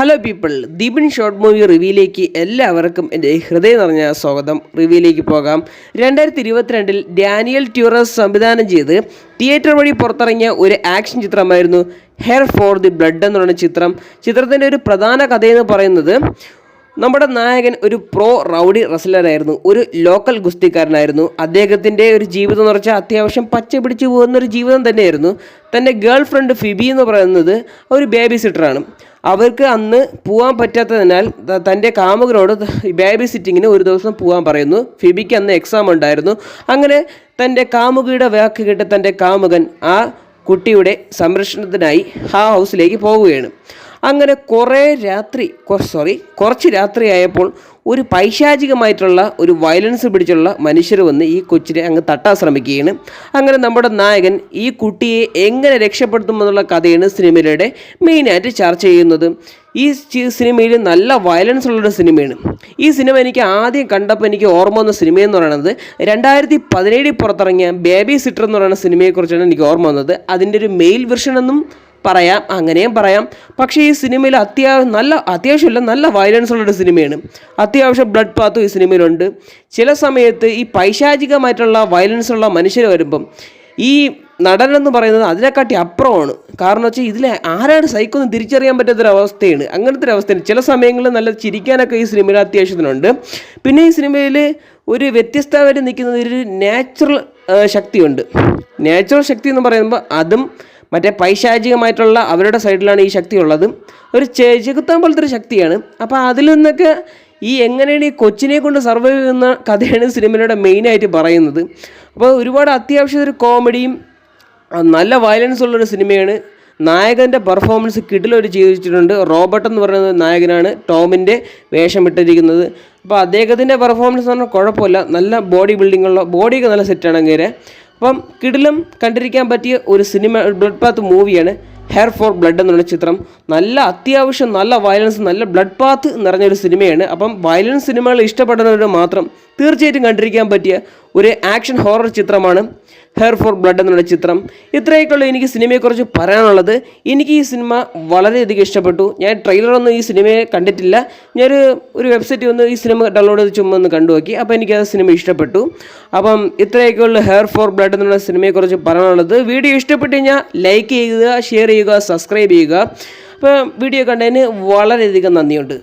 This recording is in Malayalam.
ഹലോ പീപ്പിൾ, ദീപിൻ ഷോർട്ട് മൂവി റിവ്യൂയിലേക്ക് എല്ലാവർക്കും എൻ്റെ ഹൃദയം നിറഞ്ഞ സ്വാഗതം. റിവ്യൂയിലേക്ക് പോകാം. 2022 ഡാനിയൽ ട്യൂറസ് സംവിധാനം ചെയ്ത് തിയേറ്റർ വഴി പുറത്തിറങ്ങിയ ഒരു ആക്ഷൻ ചിത്രമായിരുന്നു ഹെയർ ഫോർ ദി ബ്ലഡ് എന്നുള്ള ചിത്രം. ചിത്രത്തിൻ്റെ ഒരു പ്രധാന കഥയെന്ന് പറയുന്നത്, നമ്മുടെ നായകൻ ഒരു പ്രോ റൗഡി റെസ്ലറായിരുന്നു, ഒരു ലോക്കൽ ഗുസ്തിക്കാരനായിരുന്നു. അദ്ദേഹത്തിൻ്റെ ഒരു ജീവിതം എന്ന് പറഞ്ഞാൽ അത്യാവശ്യം പച്ച പിടിച്ചു പോകുന്നൊരു ജീവിതം തന്നെയായിരുന്നു. തൻ്റെ ഗേൾ ഫ്രണ്ട് ഫിബി എന്ന് പറയുന്നത് ഒരു ബേബി സിറ്ററാണ്. അവർക്ക് അന്ന് പോകാൻ പറ്റാത്തതിനാൽ തൻ്റെ കാമുകനോട് ബേബി സിറ്റിങ്ങിന് ഒരു ദിവസം പോകാൻ പറയുന്നു. ഫിബിക്ക് അന്ന് എക്സാം ഉണ്ടായിരുന്നു. അങ്ങനെ തൻ്റെ കാമുകിയുടെ വാക്ക് കേട്ട് തൻ്റെ കാമുകൻ ആ കുട്ടിയുടെ സംരക്ഷണത്തിനായി ആ ഹൗസിലേക്ക് പോവുകയാണ്. അങ്ങനെ കുറച്ച് രാത്രിയായപ്പോൾ ഒരു പൈശാചികമായിട്ടുള്ള ഒരു വയലൻസ് പിടിച്ചുള്ള മനുഷ്യർ വന്ന് ഈ കൊച്ചിനെ അങ്ങ് തട്ടാൻ ശ്രമിക്കുകയാണ്. അങ്ങനെ നമ്മുടെ നായകൻ ഈ കുട്ടിയെ എങ്ങനെ രക്ഷപ്പെടുത്തുമെന്നുള്ള കഥയാണ് സിനിമയുടെ മെയിനായിട്ട് ചർച്ച ചെയ്യുന്നത്. ഈ സിനിമയിൽ നല്ല വയലൻസ് ഉള്ളൊരു സിനിമയാണ്. ഈ സിനിമ എനിക്ക് ആദ്യം കണ്ടപ്പോൾ എനിക്ക് ഓർമ്മ വന്ന സിനിമയെന്ന് പറയുന്നത് 2017 പുറത്തിറങ്ങിയ ബേബി സിറ്റർ എന്ന് പറയുന്ന സിനിമയെക്കുറിച്ചാണ് എനിക്ക് ഓർമ്മ വന്നത്. അതിൻ്റെ ഒരു മെയിൽ വെർഷൻ എന്നും പറയാം, അങ്ങനെയും പറയാം. പക്ഷേ ഈ സിനിമയിൽ അത്യാവശ്യമില്ല നല്ല വയലൻസ് ഉള്ളൊരു സിനിമയാണ്. അത്യാവശ്യം ബ്ലഡ് പാത്തും ഈ സിനിമയിലുണ്ട്. ചില സമയത്ത് ഈ പൈശാചികമായിട്ടുള്ള വയലൻസ് ഉള്ള മനുഷ്യർ വരുമ്പം ഈ നടനെന്ന് പറയുന്നത് അതിനെക്കാട്ടി അപ്പുറമാണ്. കാരണം വെച്ചാൽ ഇതിൽ ആരാണ് സൈക്കോന്ന് തിരിച്ചറിയാൻ പറ്റാത്തൊരവസ്ഥയാണ്. അങ്ങനത്തെ ഒരു അവസ്ഥയാണ്. ചില സമയങ്ങളിൽ നല്ല ചിരിക്കാനൊക്കെ ഈ സിനിമയിൽ അത്യാവശ്യത്തിനുണ്ട്. പിന്നെ ഈ സിനിമയിൽ ഒരു വ്യത്യസ്തമായിട്ട് നിൽക്കുന്നത് ഒരു നാച്ചുറൽ ശക്തിയുണ്ട്. നാച്ചുറൽ ശക്തി എന്ന് പറയുമ്പോൾ അതും മറ്റേ പൈശാചികമായിട്ടുള്ള അവരുടെ സൈഡിലാണ് ഈ ശക്തി ഉള്ളത്. ഒരു ചെകുത്താൻ പോലത്തെ ഒരു ശക്തിയാണ്. അപ്പോൾ അതിൽ നിന്നൊക്കെ എങ്ങനെയാണ് ഈ കൊച്ചിനെ കൊണ്ട് സർവൈവ് ചെയ്യുന്ന കഥയാണ് സിനിമയുടെ മെയിനായിട്ട് പറയുന്നത്. അപ്പോൾ ഒരുപാട് അത്യാവശ്യം ഒരു കോമഡിയും നല്ല വയലൻസ് ഉള്ളൊരു സിനിമയാണ്. നായകൻ്റെ പെർഫോമൻസ് കിടിലൊരു ചെയ്തിട്ടുണ്ട്. റോബർട്ട് എന്ന് പറയുന്നത് നായകനാണ് ടോമിൻ്റെ വേഷം ഇട്ടിരിക്കുന്നത്. അപ്പോൾ അദ്ദേഹത്തിൻ്റെ പെർഫോമൻസ് എന്ന് പറഞ്ഞാൽ കുഴപ്പമില്ല. നല്ല ബോഡി ബിൽഡിങ്ങുള്ള ബോഡിയൊക്കെ നല്ല സെറ്റാണ് അങ്ങേരെ. അപ്പം കിടിലം കണ്ടിരിക്കാൻ പറ്റിയ ഒരു സിനിമ ബ്ലഡ് പാത്ത് മൂവിയാണ് ഹെയർ ഫോർ ബ്ലഡ് എന്നുള്ള ചിത്രം. അത്യാവശ്യം നല്ല വയലൻസ്, നല്ല ബ്ലഡ് പാത്ത് നിറഞ്ഞൊരു സിനിമയാണ്. അപ്പം വയലൻസ് സിനിമകൾ ഇഷ്ടപ്പെടുന്നവർ മാത്രം തീർച്ചയായിട്ടും കണ്ടിരിക്കാൻ പറ്റിയ ഒരു ആക്ഷൻ ഹൊറർ ചിത്രമാണ് ഹെയർ ഫോർ ബ്ലഡ് എന്നുള്ള ചിത്രം. ഇത്രയൊക്കെയുള്ളൂ എനിക്ക് സിനിമയെക്കുറിച്ച് പറയാനുള്ളത്. എനിക്ക് ഈ സിനിമ വളരെയധികം ഇഷ്ടപ്പെട്ടു. ഞാൻ ട്രെയിലറൊന്നും ഈ സിനിമയെ കണ്ടിട്ടില്ല. ഒരു വെബ്സൈറ്റിൽ വന്ന് ഈ സിനിമ ഡൗൺലോഡ് ചെയ്ത് ചുമ്മാ ഒന്ന് കണ്ടു നോക്കി. അപ്പോൾ എനിക്ക് ആ സിനിമ ഇഷ്ടപ്പെട്ടു. അപ്പം ഇത്രയൊക്കെയുള്ള ഹെയർ ഫോർ ബ്ലഡ് എന്നുള്ള സിനിമയെക്കുറിച്ച് പറയാനുള്ളത്. വീഡിയോ ഇഷ്ടപ്പെട്ട് കഴിഞ്ഞാൽ ലൈക്ക് ചെയ്യുക, ഷെയർ ചെയ്യുക, സബ്സ്ക്രൈബ് ചെയ്യുക. അപ്പോൾ വീഡിയോ കണ്ടതിന് വളരെയധികം നന്ദിയുണ്ട്.